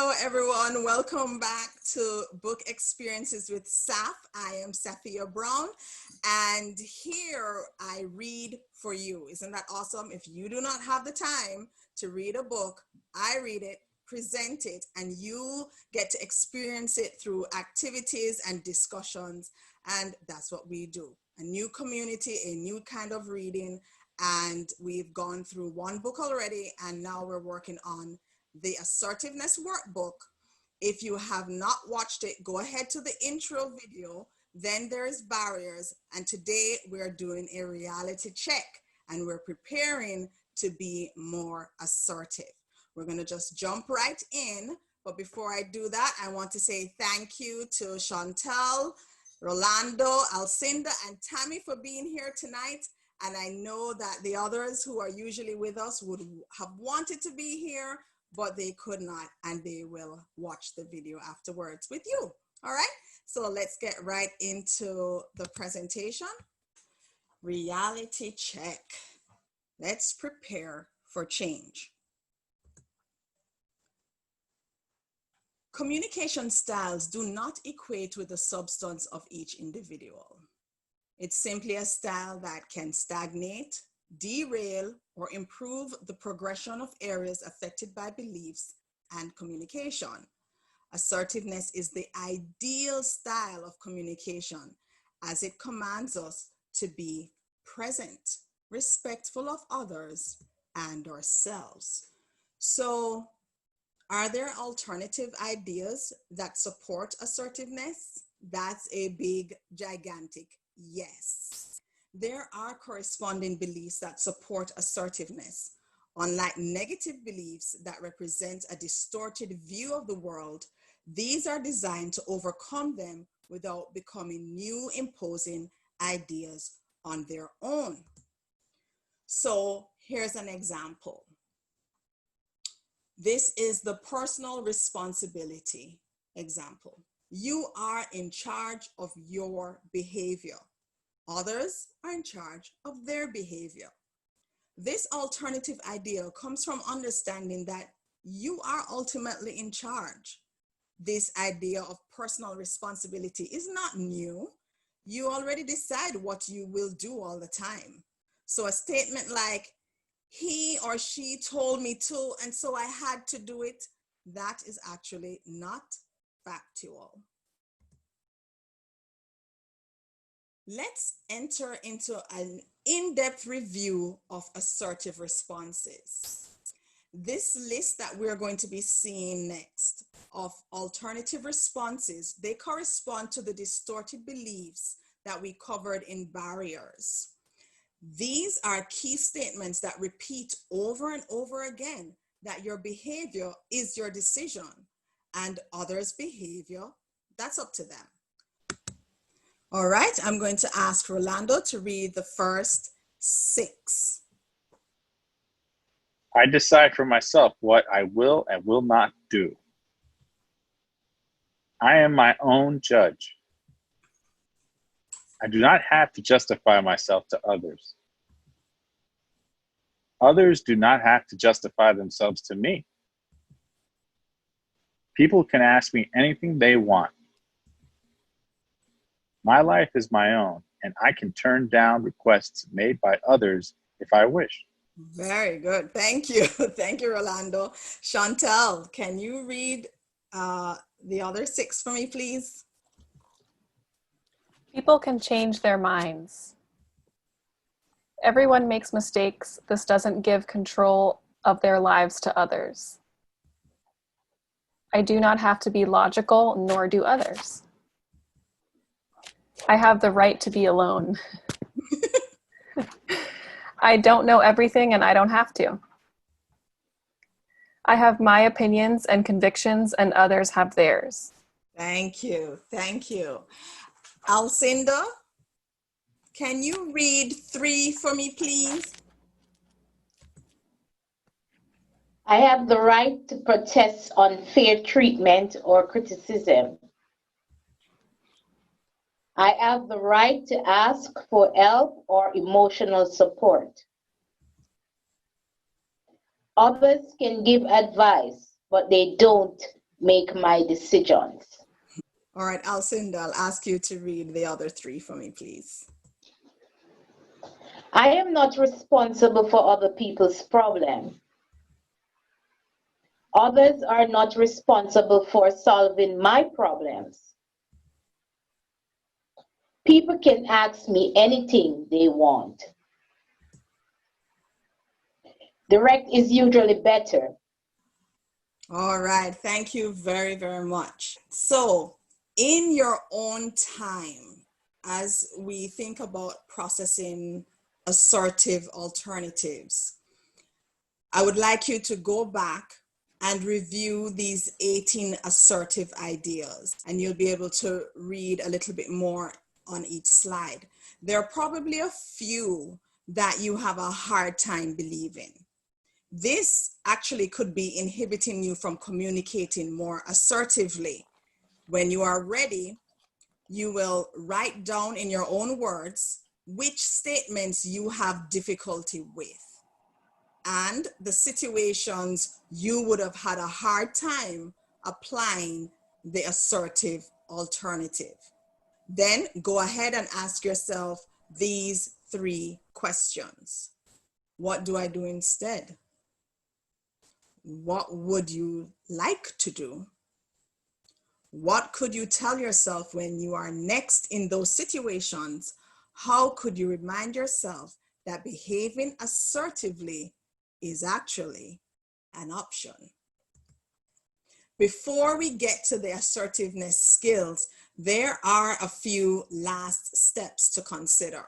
Hello, everyone. Welcome back to Book Experiences with Saf. I am Safia Brown, and here I read for you. Isn't that awesome? If you do not have the time to read a book, I read it, present it, and you get to experience it through activities and discussions. And that's what we do. A new community, a new kind of reading. And we've gone through one book already, and now we're working on the Assertiveness Workbook. If you have not watched it, go ahead to the intro video. Then there's barriers. And today we're doing a reality check, and we're preparing to be more assertive. We're going to just jump right in. But before I do that, I want to say thank you to Chantel, Rolando, Alcinda, and Tammy for being here tonight. And I know that the others who are usually with us would have wanted to be here, but they could not, and they will watch the video afterwards with you. All right, so let's get right into the presentation. Reality check. Let's prepare for change. Communication styles do not equate with the substance of each individual. It's simply a style that can stagnate, derail, or improve the progression of areas affected by beliefs and communication. Assertiveness is the ideal style of communication as it commands us to be present, respectful of others and ourselves. So, are there alternative ideas that support assertiveness? That's a big, gigantic yes. There are corresponding beliefs that support assertiveness. Unlike negative beliefs that represent a distorted view of the world, these are designed to overcome them without becoming new imposing ideas on their own. So here's an example. This is the personal responsibility example. You are in charge of your behavior. Others are in charge of their behavior. This alternative idea comes from understanding that you are ultimately in charge. This idea of personal responsibility is not new. You already decide what you will do all the time. So a statement like, he or she told me to, and so I had to do it, that is actually not factual. Let's enter into an in-depth review of assertive responses. This list that we're going to be seeing next of alternative responses, they correspond to the distorted beliefs that we covered in barriers. These are key statements that repeat over and over again that your behavior is your decision and others' behavior, that's up to them. All right, I'm going to ask Rolando to read the first 6. I decide for myself what I will and will not do. I am my own judge. I do not have to justify myself to others. Others do not have to justify themselves to me. People can ask me anything they want. My life is my own, and I can turn down requests made by others if I wish. Very good. Thank you. Thank you, Rolando. Chantel, can you read the other 6 for me, please? People can change their minds. Everyone makes mistakes. This doesn't give control of their lives to others. I do not have to be logical, nor do others. I have the right to be alone. I don't know everything and I don't have to. I have my opinions and convictions and others have theirs. Thank you. Thank you. Alcinda, can you read 3 for me, please? I have the right to protest unfair treatment or criticism. I have the right to ask for help or emotional support. Others can give advice, but they don't make my decisions. All right, Alcinda, I'll ask you to read the other three for me, please. I am not responsible for other people's problems. Others are not responsible for solving my problems. People can ask me anything they want. Direct is usually better. All right, thank you very, very much. So, in your own time, as we think about processing assertive alternatives, I would like you to go back and review these 18 assertive ideas, and you'll be able to read a little bit more on each slide. There are probably a few that you have a hard time believing. This actually could be inhibiting you from communicating more assertively. When you are ready, you will write down in your own words which statements you have difficulty with and the situations you would have had a hard time applying the assertive alternative. Then go ahead and ask yourself these three questions. What do I do instead? What would you like to do? What could you tell yourself when you are next in those situations? How could you remind yourself that behaving assertively is actually an option? Before we get to the assertiveness skills, there are a few last steps to consider.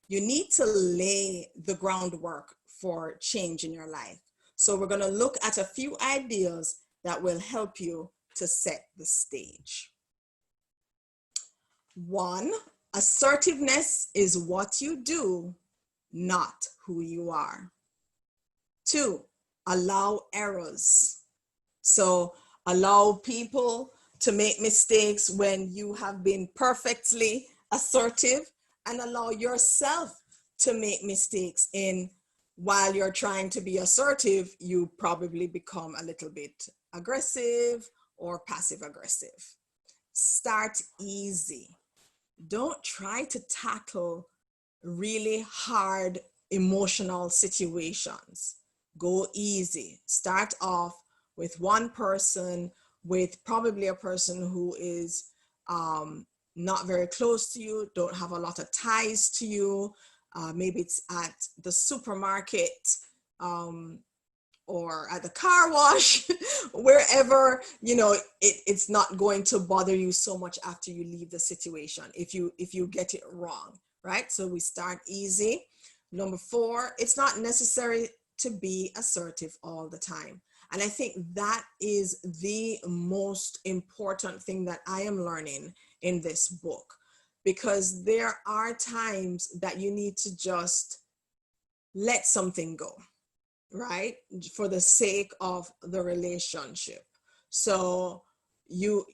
You need to lay the groundwork for change in your life. So we're going to look at a few ideas that will help you to set the stage. 1, assertiveness is what you do, not who you are. 2, allow errors. So allow people to make mistakes when you have been perfectly assertive, and allow yourself to make mistakes while you're trying to be assertive, you probably become a little bit aggressive or passive aggressive. Start easy. Don't try to tackle really hard emotional situations. Go easy. Start off with one person, with probably a person who is not very close to you, don't have a lot of ties to you. Maybe it's at the supermarket or at the car wash, wherever, it's not going to bother you so much after you leave the situation if you get it wrong, right? So we start easy. Number 4, it's not necessary to be assertive all the time. And I think that is the most important thing that I am learning in this book, because there are times that you need to just let something go, right? For the sake of the relationship. So you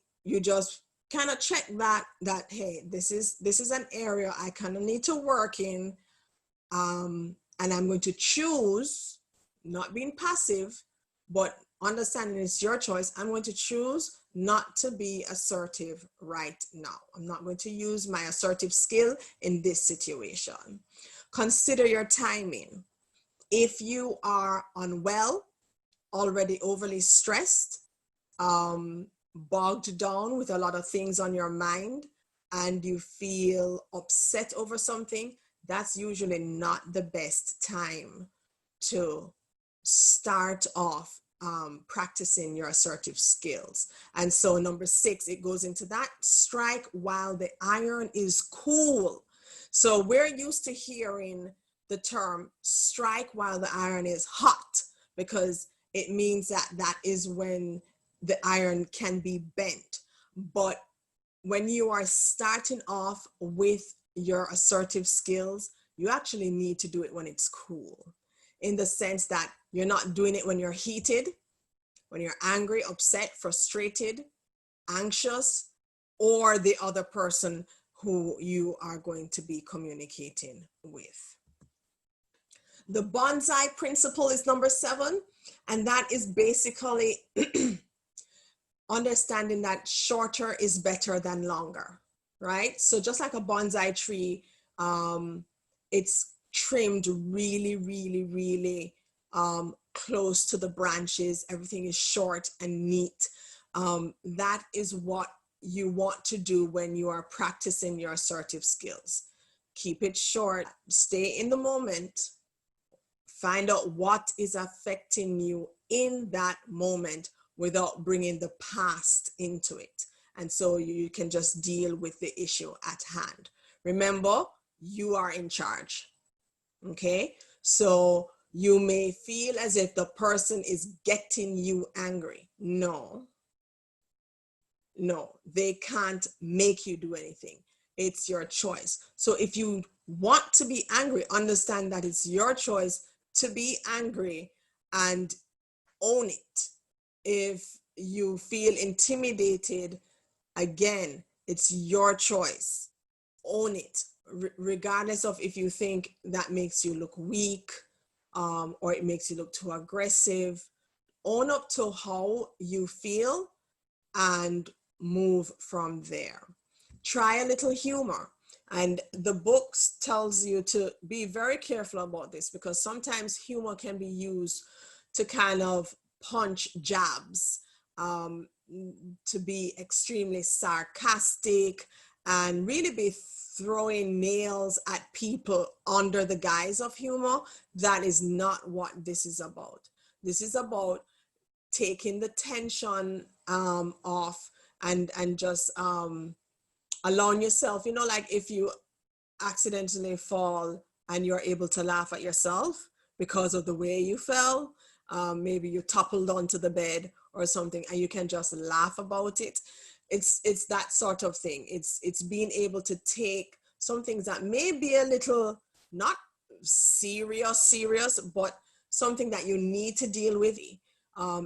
just kind of check that hey, this is an area I kind of need to work in, and I'm going to choose not being passive, but understanding it's your choice. I'm going to choose not to be assertive right now. I'm not going to use my assertive skill in this situation. Consider your timing. If you are unwell, already overly stressed, bogged down with a lot of things on your mind, and you feel upset over something, that's usually not the best time to start off practicing your assertive skills. And so number 6, it goes into that: strike while the iron is cool. So we're used to hearing the term strike while the iron is hot, because it means that is when the iron can be bent. But when you are starting off with your assertive skills, you actually need to do it when it's cool, in the sense that you're not doing it when you're heated, when you're angry, upset, frustrated, anxious, or the other person who you are going to be communicating with. The bonsai principle is number 7, and that is basically understanding that shorter is better than longer, right? So just like a bonsai tree, it's trimmed really, really, really close to the branches. Everything is short and neat. That is what you want to do when you are practicing your assertive skills. Keep it short, stay in the moment, find out what is affecting you in that moment without bringing the past into it. And so you can just deal with the issue at hand. Remember, you are in charge. Okay? So you may feel as if the person is getting you angry. No, they can't make you do anything. It's your choice. So if you want to be angry, understand that it's your choice to be angry and own it. If you feel intimidated, again, it's your choice. Own it, regardless of if you think that makes you look weak or it makes you look too aggressive. Own up to how you feel and move from there. Try a little humor. And the book tells you to be very careful about this, because sometimes humor can be used to kind of punch jabs, to be extremely sarcastic and really be throwing nails at people under the guise of humor. That is not what this is about. This is about taking the tension off and just allowing yourself, like if you accidentally fall and you're able to laugh at yourself because of the way you fell, maybe you toppled onto the bed or something, and you can just laugh about it. It's that sort of thing. It's being able to take some things that may be a little not serious, but something that you need to deal with.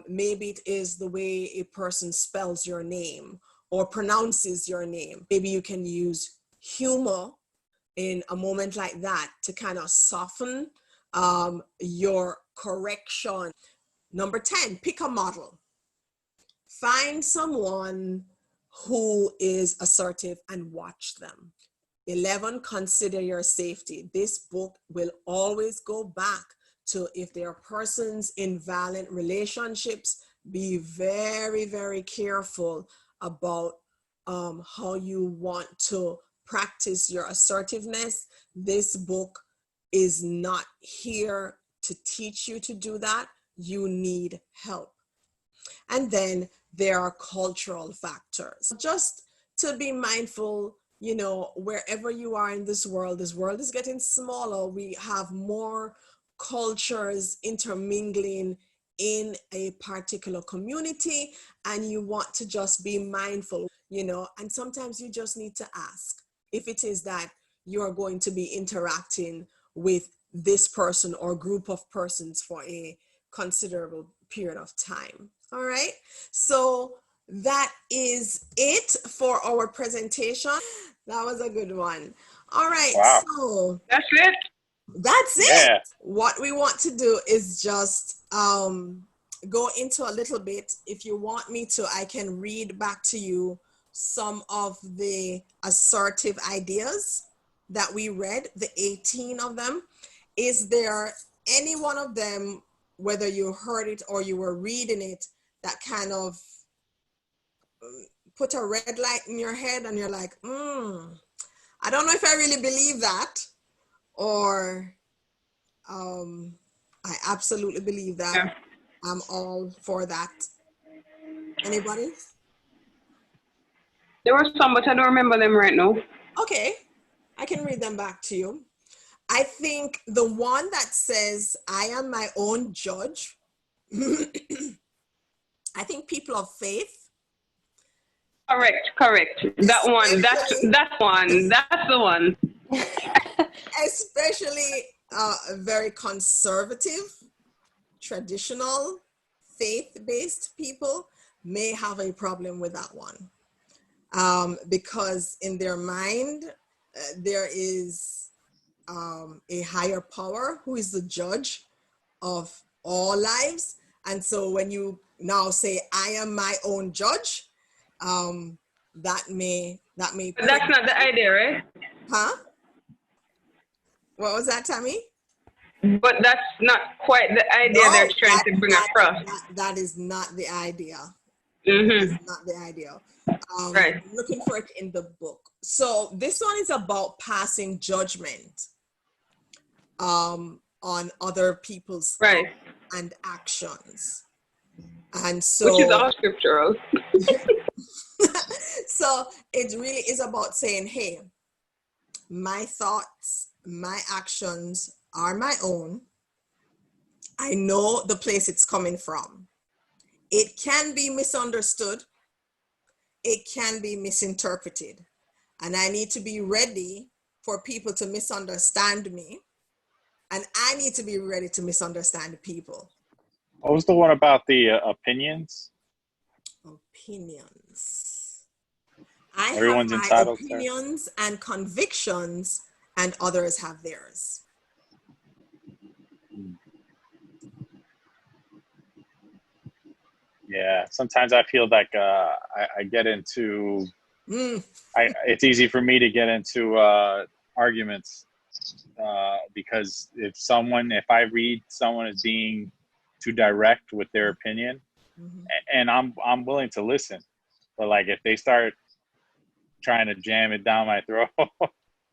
Maybe it is the way a person spells your name or pronounces your name. Maybe you can use humor in a moment like that to kind of soften your correction. Number 10, pick a model. Find someone who is assertive and watch them. 11, consider your safety. This book will always go back to, if there are persons in violent relationships, be very, very careful about how you want to practice your assertiveness. This book is not here to teach you to do that. You need help. And then there are cultural factors. Just to be mindful, wherever you are in this world is getting smaller. We have more cultures intermingling in a particular community, and you want to just be mindful, and sometimes you just need to ask if it is that you are going to be interacting with this person or group of persons for a considerable period of time. All right, so that is it for our presentation. That was a good one. All right, Wow. so That's it. that's it. Yeah. What we want to do is just go into a little bit. If you want me to, I can read back to you some of the assertive ideas that we read, the 18 of them. Is there any one of them, whether you heard it or you were reading it, that kind of put a red light in your head and you're like, I don't know if I really believe that, or I absolutely believe that. Yeah. I'm all for that. Anybody? There were some, but I don't remember them right now. Okay, I can read them back to you. I think the one that says, I am my own judge, I think people of faith. Correct. That one. That's the one. Especially very conservative, traditional, faith-based people may have a problem with that one, because in their mind there is a higher power who is the judge of all lives, And so when you now say, I am my own judge, that may But that's not the idea, right? Huh? What was that, Tammy? But that's not quite the idea they're No, trying to bring across. that is not the idea. Mm-hmm. It's not the idea. Right. I'm looking for it in the book. So this one is about passing judgment on other people's Right. and actions. And so, which is all scriptural. so it really is about saying, hey, my thoughts, my actions are my own. I know the place it's coming from. It can be misunderstood. It can be misinterpreted. And I need to be ready for people to misunderstand me. And I need to be ready to misunderstand people. What was the one about the opinions? Opinions. I Everyone's have my entitled to. opinions and convictions, and others have theirs. Yeah, sometimes I feel like I get into. It's easy for me to get into arguments because if I read someone as being too direct with their opinion, and I'm willing to listen, but like if they start trying to jam it down my throat,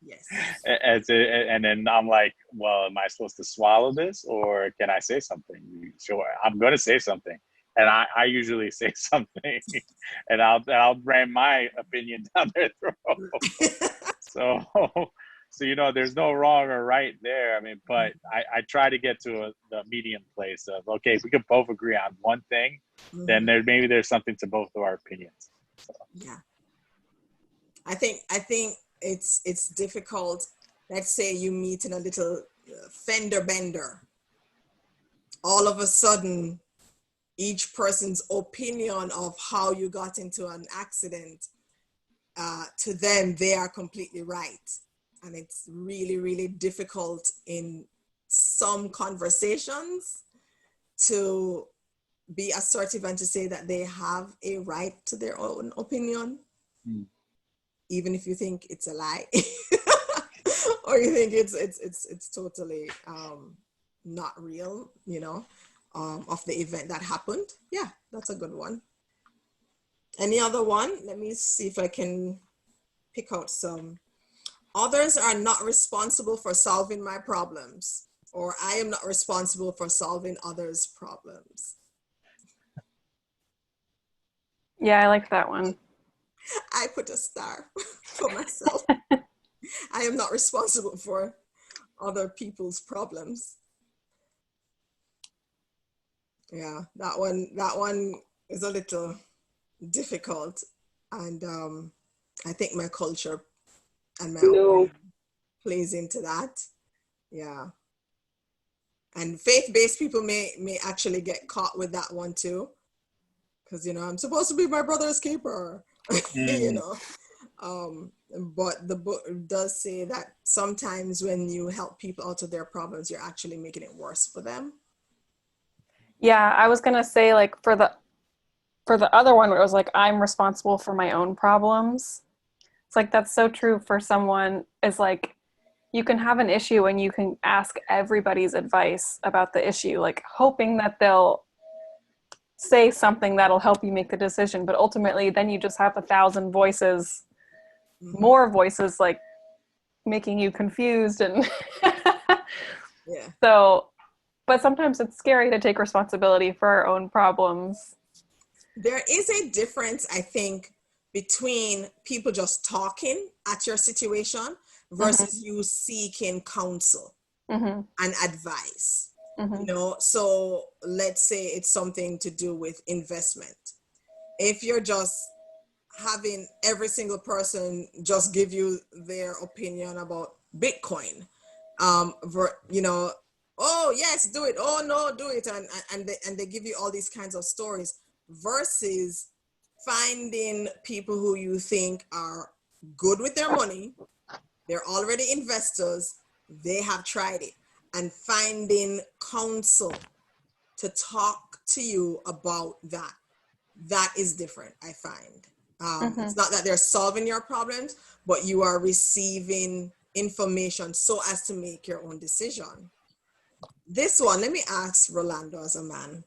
yes, and then I'm like, well, am I supposed to swallow this or can I say something? Sure, I'm going to say something. And I usually say something, and I'll ram my opinion down their throat. So there's no wrong or right there. I mean, but I try to get to the medium place of, okay, if we could both agree on one thing, then maybe there's something to both of our opinions. So. Yeah, I think it's difficult. Let's say you meet in a little fender bender. All of a sudden, each person's opinion of how you got into an accident, to them, they are completely right. And it's really, really difficult in some conversations to be assertive and to say that they have a right to their own opinion, even if you think it's a lie, or you think it's totally not real, of the event that happened. Yeah, that's a good one. Any other one? Let me see if I can pick out some. Others are not responsible for solving my problems, or I am not responsible for solving others' problems. Yeah, I like that one. I put a star for myself. I am not responsible for other people's problems. Yeah, that one is a little difficult, and I think my culture and my own plays into that. Yeah, and faith-based people may actually get caught with that one too, because I'm supposed to be my brother's keeper. But the book does say that sometimes when you help people out of their problems, you're actually making it worse for them. Yeah, I was gonna say, like, for the other one where it was like, I'm responsible for my own problems. It's like, that's so true for someone. Is like, you can have an issue and you can ask everybody's advice about the issue, like hoping that they'll say something that'll help you make the decision. But ultimately, then you just have 1,000 voices, more voices, like making you confused. And yeah. So, but sometimes it's scary to take responsibility for our own problems. There is a difference, I think, between people just talking at your situation versus you seeking counsel and advice. So let's say it's something to do with investment. If you're just having every single person just give you their opinion about Bitcoin, oh yes, do it, oh no, do it, and they give you all these kinds of stories, versus finding people who you think are good with their money, they're already investors, they have tried it, and finding counsel to talk to you about that. That is different, I find. It's not that they're solving your problems, but you are receiving information so as to make your own decision. This one, let me ask Rolando as a man.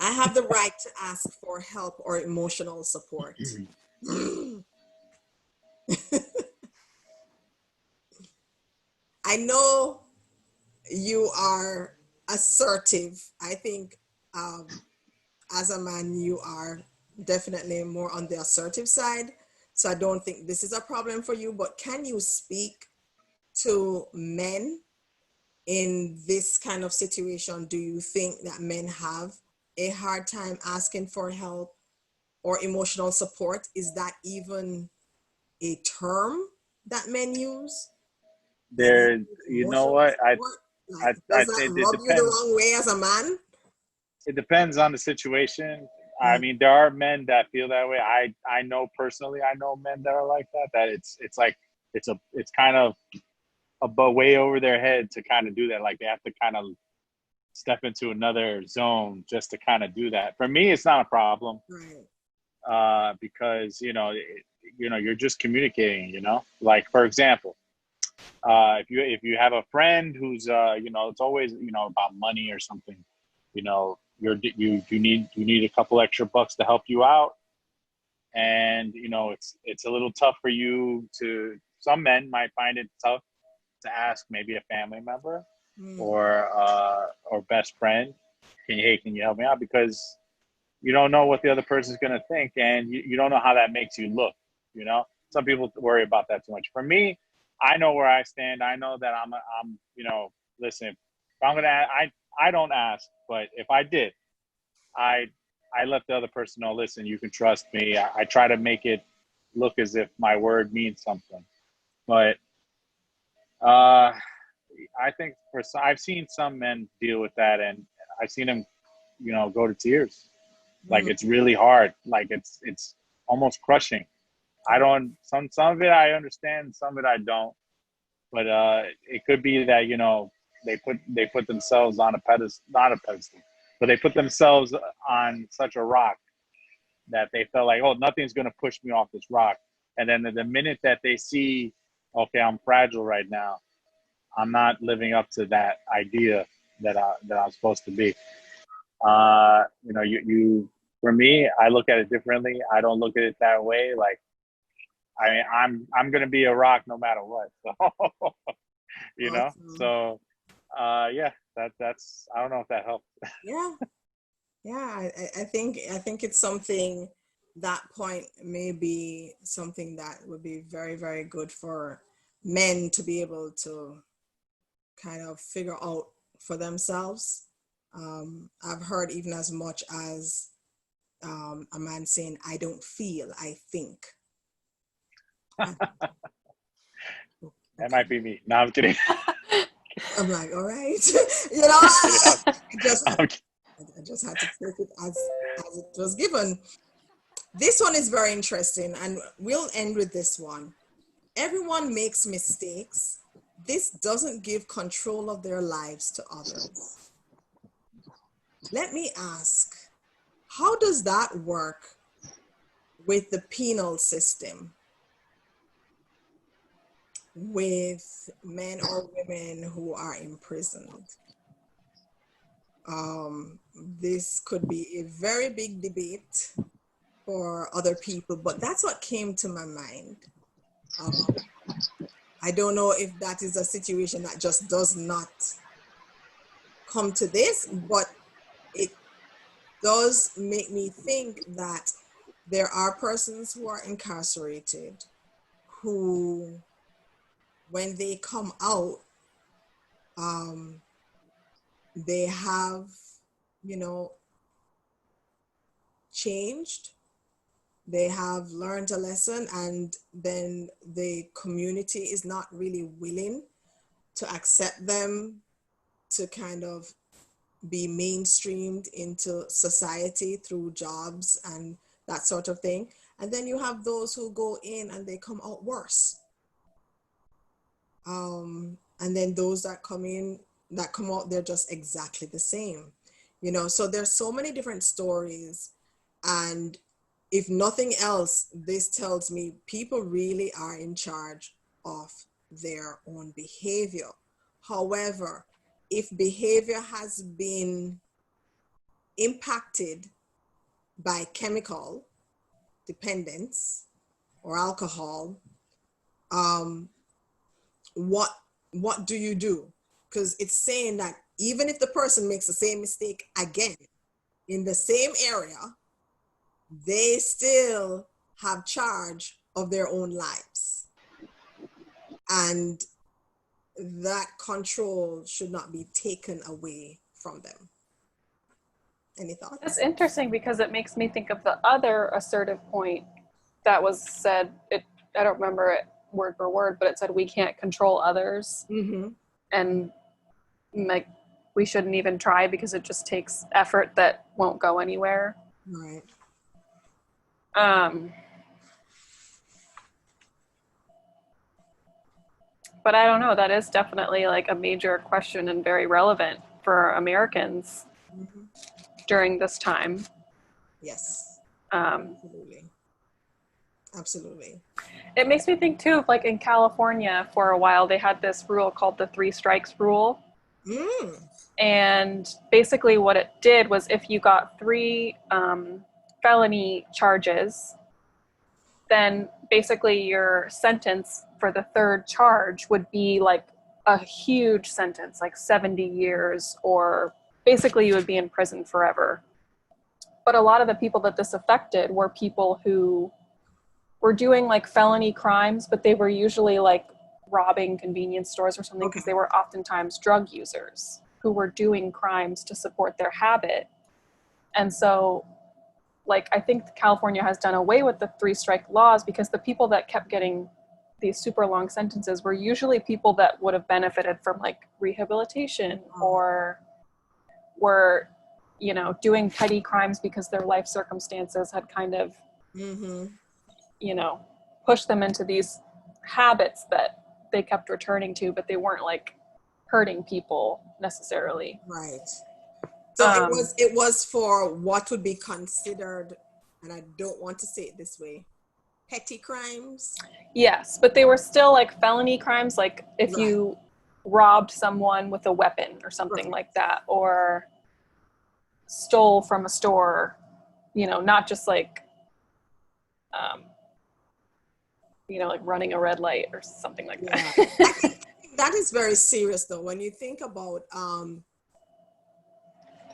I have the right to ask for help or emotional support. I know you are assertive. I think as a man, you are definitely more on the assertive side. So I don't think this is a problem for you, but can you speak to men in this kind of situation? Do you think that men have a hard time asking for help or emotional support? Is that even a term that men use? There, you know Emotional what? support? Like, I does that it rub you the depends. wrong way as a man? It depends on the situation. I Mm. mean, there are men that feel that way. I know personally, I know men that are like that. That it's like it's kind of a way over their head to kind of do that. Like they have to kind of step into another zone just to kind of do that. For me, it's not a problem. Right. Because you're just communicating. Like for example, if you have a friend who's it's always about money or something, you need a couple extra bucks to help you out, and it's a little tough for you to. Some men might find it tough to ask maybe a family member Mm. or best friend, can you help me out, because you don't know what the other person's going to think, and you don't know how that makes you look. Some people worry about that too much. For me, I know where I stand. I know that I'm listen, if I'm going to, I don't ask, but if I did, I let the other person know, listen, you can trust me. I try to make it look as if my word means something. But I think I've seen some men deal with that, and I've seen them, go to tears. Like Mm. it's really hard. Like it's almost crushing. I don't. Some of it I understand. Some of it I don't. But it could be that they put themselves on a pedestal, not a pedestal, but they put themselves on such a rock that they felt like, oh, nothing's gonna push me off this rock. And then the minute that they see, okay, I'm fragile right now, I'm not living up to that idea that I'm supposed to be. You for me, I look at it differently. I don't look at it that way. Like, I mean, I'm gonna be a rock no matter what. So, Awesome. So, yeah, that's. I don't know if that helps. Yeah. Yeah. I think it's something, that point may be something that would be very, very good for men to be able to kind of figure out for themselves. I've heard even as much as a man saying, I don't feel, I think. That Okay. might be me. No, I'm kidding. I'm like, all right. I just I'm kidding. I just had to take it as it was given. This one is very interesting, and we'll end with this one. Everyone makes mistakes. This doesn't give control of their lives to others. Let me ask, how does that work with the penal system, with men or women who are imprisoned? This could be a very big debate for other people, but that's what came to my mind. I don't know if that is a situation that just does not come to this, but it does make me think that there are persons who are incarcerated who, when they come out, they have, changed. They have learned a lesson, and then the community is not really willing to accept them to kind of be mainstreamed into society through jobs and that sort of thing. And then you have those who go in and they come out worse. And then those that come out, they're just exactly the same. So there's so many different stories. And if nothing else, this tells me people really are in charge of their own behavior. However, if behavior has been impacted by chemical dependence or alcohol, what do you do? Because it's saying that even if the person makes the same mistake again in the same area, they still have charge of their own lives. And that control should not be taken away from them. Any thoughts? It's interesting because it makes me think of the other assertive point that was said. I don't remember it word for word, but it said we can't control others. Mm-hmm. And like we shouldn't even try because it just takes effort that won't go anywhere. Right. But I don't know, that is definitely like a major question and very relevant for Americans during this time. Yes. Absolutely. It makes me think too of like in California for a while, they had this rule called the 3 strikes rule. And basically what it did was if you got 3 felony charges, then basically your sentence for the 3rd charge would be like a huge sentence, like 70 years, or basically you would be in prison forever. But a lot of the people that this affected were people who were doing like felony crimes, but they were usually like robbing convenience stores or something because they were oftentimes drug users who were doing crimes to support their habit. And so like I think California has done away with the 3 strike laws because the people that kept getting these super long sentences were usually people that would have benefited from like rehabilitation or were, doing petty crimes because their life circumstances had kind of, pushed them into these habits that they kept returning to, but they weren't like hurting people necessarily. Right. So it was for what would be considered, and I don't want to say it this way, petty crimes. Yes, but they were still like felony crimes, like if you robbed someone with a weapon or something like that, or stole from a store, not just like, like running a red light or something like that. I think that is very serious though, when you think about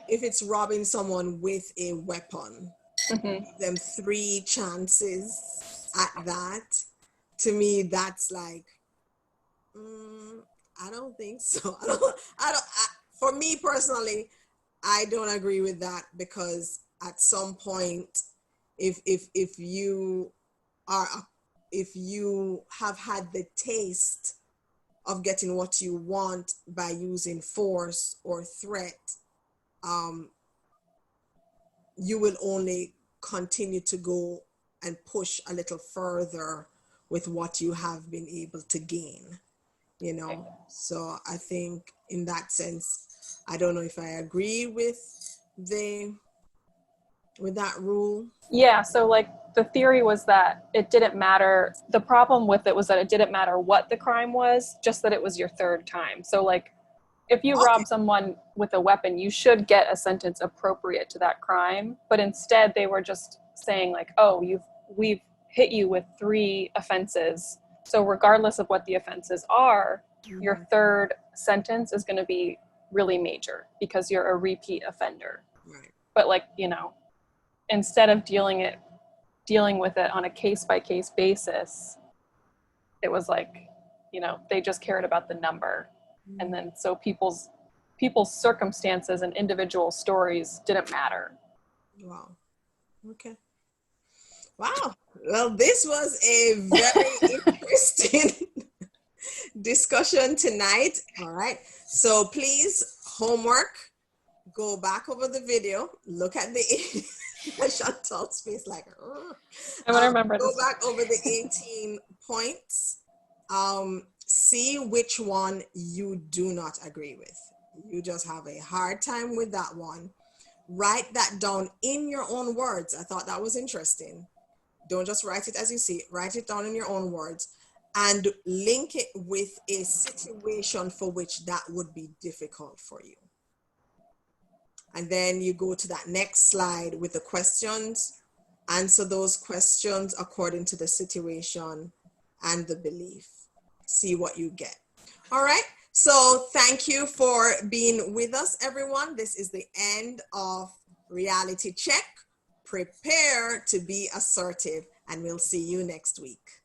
if it's robbing someone with a weapon, them 3 chances at that, to me, that's like, I don't think so. For me personally, I don't agree with that because at some point, if you have had the taste of getting what you want by using force or threat, you will only continue to go and push a little further with what you have been able to gain, So I think in that sense, I don't know if I agree with that rule. Yeah, so like the theory was that it didn't matter. The problem with it was that it didn't matter what the crime was, just that it was your 3rd time. So like if you rob someone with a weapon, you should get a sentence appropriate to that crime. But instead they were just saying like, oh, we've hit you with 3 offenses. So regardless of what the offenses are, your 3rd sentence is going to be really major because you're a repeat offender. Right. But like, instead of dealing with it on a case-by-case basis, it was like, they just cared about the number. And then so people's circumstances and individual stories didn't matter. Wow. Okay. Wow. Well, this was a very interesting discussion tonight. All right. So please, homework, go back over the video, look at the Chantal's face like, I'm gonna remember go this. back over the 18 points. See which one you do not agree with. You just have a hard time with that one. Write that down in your own words. I thought that was interesting. Don't just write it as you see it. Write it down in your own words and link it with a situation for which that would be difficult for you. And then you go to that next slide with the questions. Answer those questions according to the situation and the belief. See what you get. All right. So thank you for being with us, everyone. This is the end of Reality Check. Prepare to be assertive, and we'll see you next week.